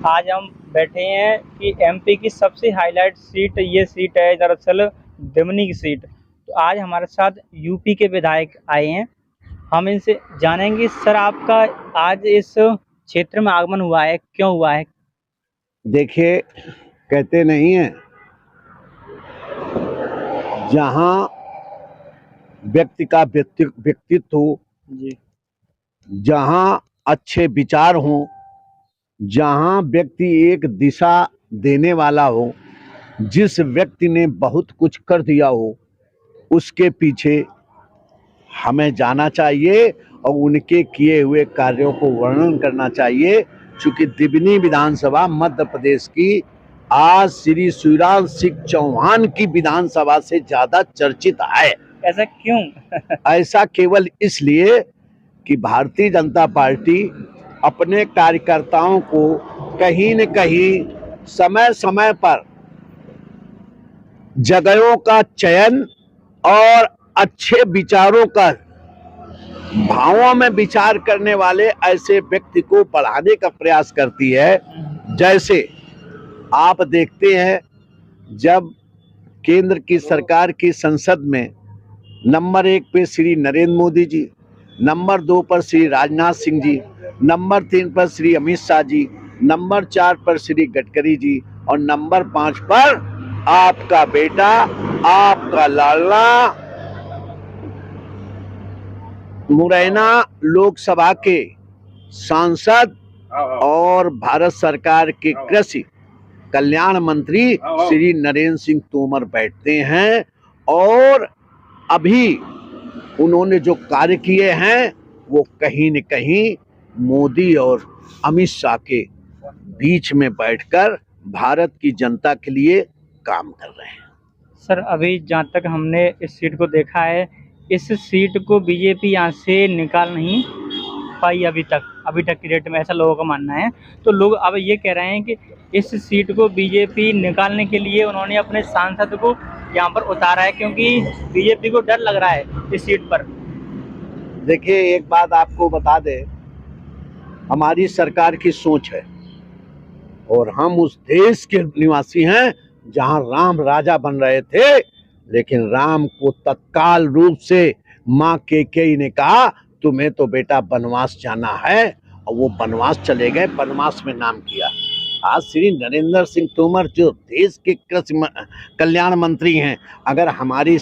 आज हम बैठे हैं कि एमपी की सबसे हाईलाइट सीट ये सीट है दरअसल दिमनी की सीट। तो आज हमारे साथ यूपी के विधायक आए हैं। हम इनसे जानेंगे सर आपका आज इस क्षेत्र में आगमन हुआ है, क्यों हुआ है? देखिए, कहते नहीं है, जहाँ व्यक्ति का व्यक्तित्व हो, जी। जहाँ अच्छे विचार हों, जहाँ व्यक्ति एक दिशा देने वाला हो, जिस व्यक्ति ने बहुत कुछ कर दिया हो, उसके पीछे हमें जाना चाहिए और उनके किए हुए कार्यों को वर्णन करना चाहिए। चूंकि दिबनी विधानसभा मध्य प्रदेश की आज श्री शिवराज सिंह चौहान की विधानसभा से ज्यादा चर्चित है। ऐसा क्यों? ऐसा केवल इसलिए कि भारतीय जनता पार्टी अपने कार्यकर्ताओं को कहीं न कहीं समय समय पर जगहों का चयन और अच्छे विचारों का भावों में विचार करने वाले ऐसे व्यक्ति को बढ़ाने का प्रयास करती है। जैसे आप देखते हैं, जब केंद्र की सरकार की संसद में नंबर 1 पे श्री नरेंद्र मोदी जी, नंबर 2 पर श्री राजनाथ सिंह जी, नंबर 3 पर श्री अमित शाह जी, नंबर 4 पर श्री गडकरी जी और नंबर 5 पर आपका बेटा, आपका लाडला मुरैना लोकसभा के सांसद और भारत सरकार के कृषि कल्याण मंत्री श्री नरेंद्र सिंह तोमर बैठते हैं। और अभी उन्होंने जो कार्य किए हैं वो कहीं न कहीं मोदी और अमित शाह के बीच में बैठकर भारत की जनता के लिए काम कर रहे हैं। सर अभी जहाँ तक हमने इस सीट को देखा है, इस सीट को बीजेपी यहाँ से निकाल नहीं पाई अभी तक की डेट में, ऐसा लोगों का मानना है। तो लोग अब ये कह रहे हैं कि इस सीट को बीजेपी निकालने के लिए उन्होंने अपने सांसद को यहाँ पर उतारा है, क्योंकि बीजेपी को डर लग रहा है इस सीट पर। देखिए, एक बात आपको बता दें, हमारी सरकार की सोच है और हम उस देश के निवासी हैं जहां राम राजा बन रहे थे, लेकिन राम को तत्काल रूप से माँ कैकेयी ने कहा तुम्हें तो बेटा वनवास जाना है, और वो वनवास चले गए, वनवास में नाम किया। आज श्री नरेंद्र सिंह तोमर जो देश के कृषि कल्याण मंत्री हैं, अगर हमारी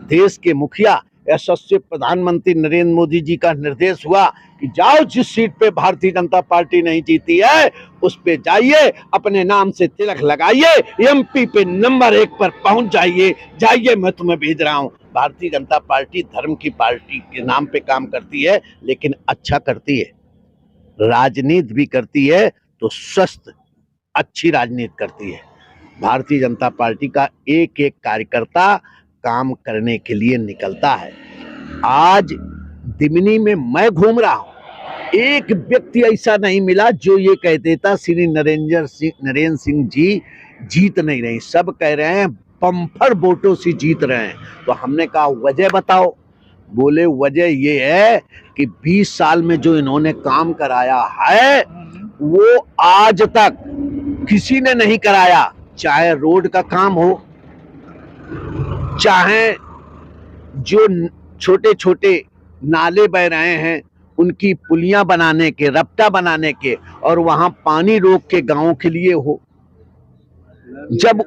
देश के मुखिया यशस्वी प्रधानमंत्री नरेंद्र मोदी जी का निर्देश हुआ कि जाओ, जिस सीट पे भारतीय जनता पार्टी नहीं जीती है उस पे जाइए, अपने नाम से तिलक लगाइए, एमपी पे नंबर 1 पर पहुंच जाइए, मैं तुम्हें भेज रहा हूं। भारतीय जनता पार्टी धर्म की पार्टी के नाम पे काम करती है, लेकिन अच्छा करती है, राजनीति भी करती है तो स्वस्थ अच्छी राजनीति करती है। भारतीय जनता पार्टी का एक एक कार्यकर्ता काम करने के लिए निकलता है। आज दिमनी में मैं घूम रहा हूं, एक व्यक्ति ऐसा नहीं मिला जो ये कह देता श्री नरेंद्र सिंह जी जीत नहीं रहे। सब कह रहे हैं बम्पर वोटों से जीत रहे हैं। तो हमने कहा वजह बताओ। बोले वजह ये है कि 20 साल में जो इन्होंने काम कराया है वो आज तक किसी ने नहीं कराया। चाहे रोड का काम हो, चाहे जो छोटे छोटे नाले बह रहे हैं उनकी पुलियां बनाने के, रपटा बनाने के और वहां पानी रोक के गांवों के लिए हो। जब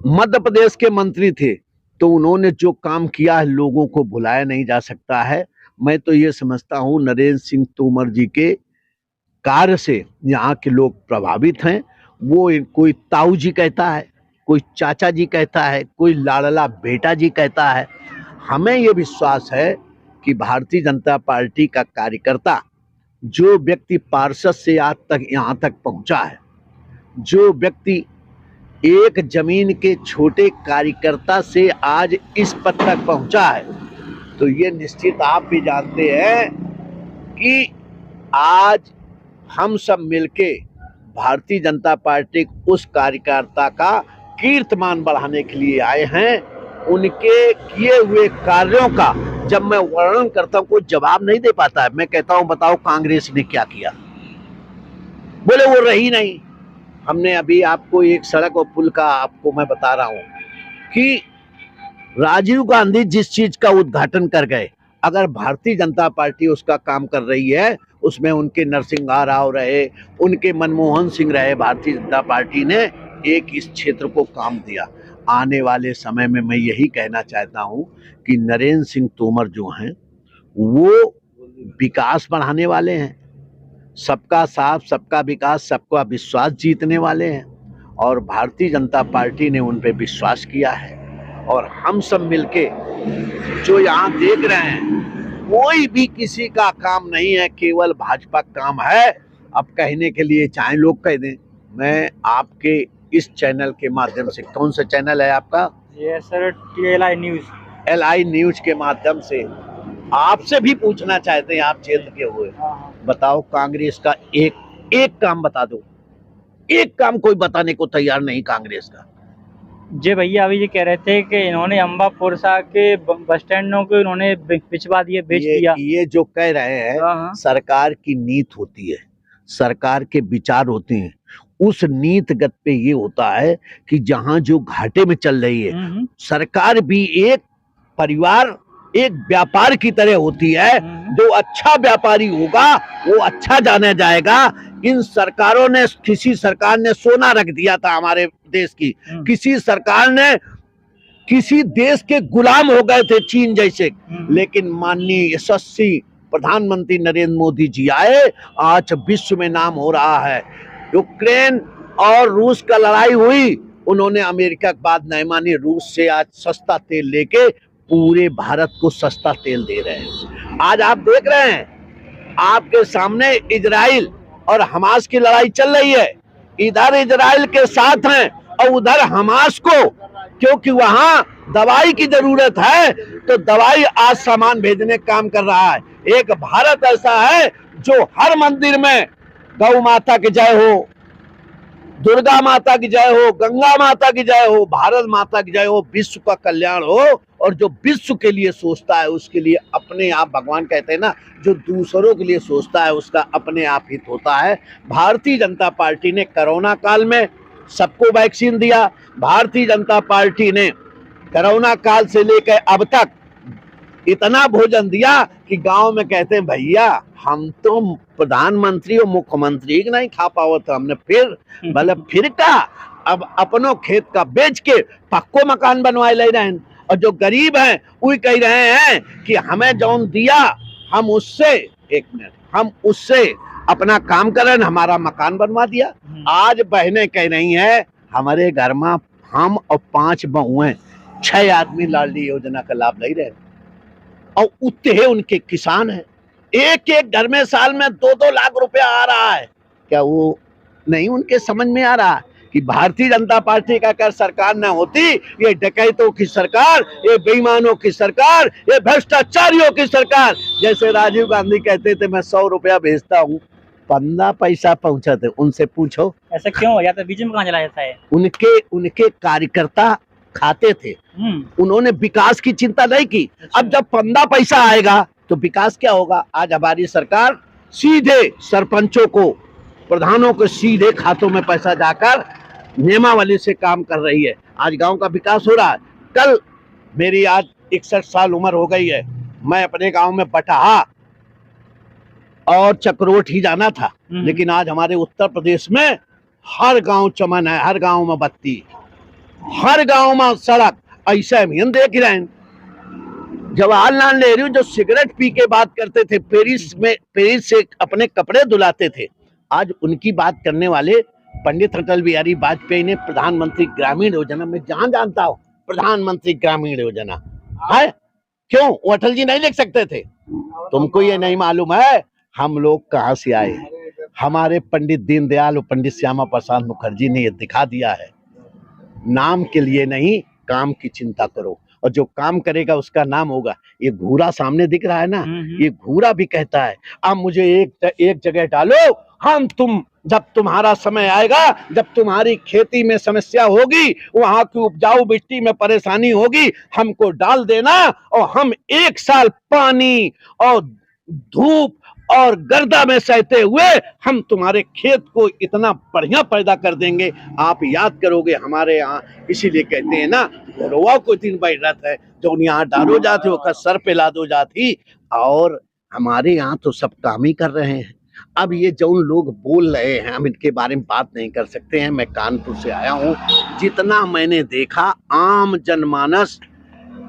मध्य प्रदेश के मंत्री थे तो उन्होंने जो काम किया है लोगों को भुलाया नहीं जा सकता है। मैं तो ये समझता हूं नरेंद्र सिंह तोमर जी के कार्य से यहाँ के लोग प्रभावित हैं। वो कोई ताऊ जी कहता है, कोई चाचा जी कहता है, कोई लाडला बेटा जी कहता है। हमें ये विश्वास है कि भारतीय जनता पार्टी का कार्यकर्ता, जो व्यक्ति पार्षद से आज तक यहाँ तक पहुँचा है, जो व्यक्ति एक जमीन के छोटे कार्यकर्ता से आज इस पद तक पहुँचा है, तो ये निश्चित आप भी जानते हैं कि आज हम सब मिलके भारतीय जनता पार्टी उस कार्यकर्ता का कीर्तिमान बढ़ाने के लिए आए हैं। उनके किए हुए कार्यों का जब मैं वर्णन करता हूं कोई जवाब नहीं दे पाता है। मैं कहता हूं बताओ कांग्रेस ने क्या किया, बोले वो रही नहीं। हमने अभी आपको एक सड़क और पुल का आपको मैं बता रहा हूँ कि राजीव गांधी जिस चीज का उद्घाटन कर गए, अगर भारतीय जनता पार्टी उसका काम कर रही है, उसमें उनके नरसिंह राव रहे, उनके मनमोहन सिंह रहे, भारतीय जनता पार्टी ने एक इस क्षेत्र को काम दिया। आने वाले समय में मैं यही कहना चाहता हूं कि नरेंद्र सिंह तोमर जो हैं वो विकास बढ़ाने वाले हैं, सबका साथ, सबका विकास, सबका विश्वास जीतने वाले हैं और भारतीय जनता पार्टी ने उन पे विश्वास किया है। और हम सब मिलके जो यहाँ देख रहे हैं, कोई भी किसी का काम नहीं है, केवल भाजपा का काम है। अब कहने के लिए चाहे लोग कह दें, मैं आपके इस चैनल के माध्यम से, कौन सा चैनल है आपका? ये sir TLI news, LI news के माध्यम से आपसे भी पूछना चाहते हैं, आप क्षेत्र के हुए, बताओ कांग्रेस का एक काम बता दो। एक काम कोई बताने को तैयार नहीं कांग्रेस का। जी भैया अभी ये कह रहे थे कि इन्होंने अम्बापुर के बस स्टैंडों को इन्होंने बिचवा दिए, बेच दिया। ये जो कह रहे हैं, सरकार की नीति होती है, सरकार के विचार होते हैं, उस नीतिगत पे ये होता है कि जहां जो घाटे में चल रही है, सरकार भी एक परिवार, एक व्यापार की तरह होती है। जो अच्छा व्यापारी होगा वो अच्छा जाना जाएगा। इन सरकारों ने, किसी सरकार ने सोना रख दिया था हमारे देश की, किसी सरकार ने किसी देश के गुलाम हो गए थे, चीन जैसे, लेकिन माननीय यशस्वी प्रधानमंत्री नरेंद्र मोदी जी आए, आज विश्व में नाम हो रहा है। यूक्रेन और रूस का लड़ाई हुई, उन्होंने अमेरिका के बाद नहीं मानी, रूस से आज सस्ता तेल लेके पूरे भारत को सस्ता तेल दे रहे हैं। आज आप देख रहे हैं आपके सामने इजराइल और हमास की लड़ाई चल रही है। इधर इजराइल के साथ हैं और उधर हमास को, क्योंकि वहां दवाई की जरूरत है तो दवाई आज सामान भेजने का काम कर रहा है। एक भारत ऐसा है जो हर मंदिर में गौ माता की जय हो, दुर्गा माता की जय हो, गंगा माता की जय हो, भारत माता की जय हो, विश्व का कल्याण हो। और जो विश्व के लिए सोचता है उसके लिए अपने आप, भगवान कहते हैं ना, जो दूसरों के लिए सोचता है उसका अपने आप हित होता है। भारतीय जनता पार्टी ने कोरोना काल में सबको वैक्सीन दिया। भारतीय जनता पार्टी ने कोरोना काल से लेकर अब तक इतना भोजन दिया कि गांव में कहते हैं भैया हम तो प्रधानमंत्री और मुख्यमंत्री नहीं खा पाओ, तो हमने फिर मतलब फिर का अब अपनों खेत का बेच के पक्को मकान बनवाए ले रहे हैं। और जो गरीब हैं वही कह रहे हैं कि हमें जौन दिया हम उससे, एक मिनट, हम उससे अपना काम करें, हमारा मकान बनवा दिया। आज बहनें कह रही हैं हमारे घर में हम और 5 बहुएं, 6 आदमी लाडली योजना का लाभ ले रहे, और उतने उनके किसान हैं। एक एक घर में साल में 2-2 लाख रुपया आ रहा है। क्या वो नहीं उनके समझ में आ रहा कि भारतीय जनता पार्टी का अगर सरकार न होती, ये डकैतों की सरकार, ये बेईमानों की सरकार, ये भ्रष्टाचारियों की सरकार, जैसे राजीव गांधी कहते थे मैं 100 रुपया भेजता हूँ, 15 पैसा पहुंचा थे, उनसे पूछो ऐसा क्यों हो जाता है, बीच में कहाँ चला जाता है। उनके कार्यकर्ता खाते थे, उन्होंने विकास की चिंता नहीं की। अब जब 15 पैसा आएगा तो विकास क्या होगा। आज हमारी सरकार सीधे सरपंचों को, प्रधानों को सीधे खातों में पैसा जाकर नियमावली से काम कर रही है। आज गांव का विकास हो रहा है। कल मेरी आज 61 साल उम्र हो गई है, मैं अपने गांव में बटाहा और चक्रोट ही जाना था, लेकिन आज हमारे उत्तर प्रदेश में हर गांव चमन है, हर गांव में बत्ती, हर गांव में सड़क। ऐसा हम देख रहे हैं जवाहरलाल नेहरू जो सिगरेट पी के बात करते थे, पेरिस से अपने कपड़े धुलाते थे, आज उनकी बात करने वाले पंडित अटल बिहारी वाजपेयी ने प्रधानमंत्री ग्रामीण योजना, में जहां जानता हूं प्रधानमंत्री ग्रामीण योजना है, क्यों वो अटल जी नहीं लिख सकते थे? तुमको ये नहीं मालूम है हम लोग कहां से आए? हमारे पंडित दीनदयाल और पंडित श्यामा प्रसाद मुखर्जी ने ये दिखा दिया है, नाम के लिए नहीं, काम की चिंता करो और जो काम करेगा उसका नाम होगा। ये घूरा सामने दिख रहा है ना, ये घूरा भी कहता है अब मुझे एक जगह डालो, हम तुम, जब तुम्हारा समय आएगा, जब तुम्हारी खेती में समस्या होगी, वहां की उपजाऊ मिट्टी में परेशानी होगी, हमको डाल देना और हम 1 साल पानी और धूप और गर्दा में सहते हुए हम तुम्हारे खेत को इतना बढ़िया पैदा कर देंगे, आप याद करोगे हमारे यहाँ। इसीलिए कहते हैं ना, रोवा को तीन भाई रथ है, जो यहाँ डालो जाती वो सर पे ला दो जाती। और हमारे यहाँ तो सब काम ही कर रहे हैं। अब ये जो लोग बोल रहे हैं, हम इनके बारे में बात नहीं कर सकते हैं। मैं कानपुर से आया हूँ, जितना मैंने देखा आम जनमानस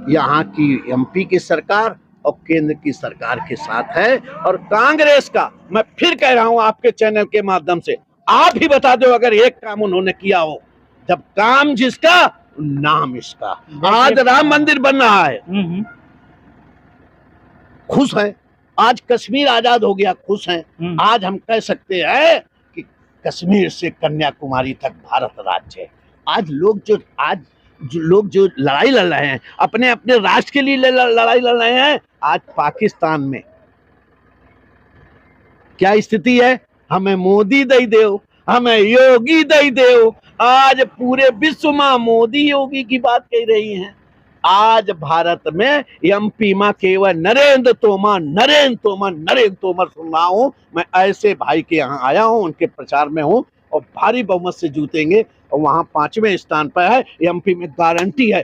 यहाँ की एमपी की सरकार और केंद्र की सरकार के साथ है। और कांग्रेस का, मैं फिर कह रहा हूं आपके चैनल के माध्यम से, आप ही बता दो अगर एक काम उन्होंने किया हो। जब काम जिसका नाम इसका। आज राम मंदिर बन रहा है, खुश है। आज कश्मीर आजाद हो गया, खुश हैं। आज हम कह सकते हैं कि कश्मीर से कन्याकुमारी तक भारत राज्य है। आज लोग जो लड़ाई लड़ रहे हैं, अपने अपने राष्ट्र के लिए लड़ाई लड़ रहे हैं। आज पाकिस्तान में क्या स्थिति है? हमें मोदी दई देव, हमें योगी दई देव। आज पूरे विश्व में मोदी योगी की बात कह रही हैं। आज भारत में एमपी में केवल नरेंद्र तोमर सुन रहा हूं। मैं ऐसे भाई के यहाँ आया हूं, उनके प्रचार में हूं और भारी बहुमत से जीतेंगे। और वहां 5वें स्थान पर है। एमपी में गारंटी है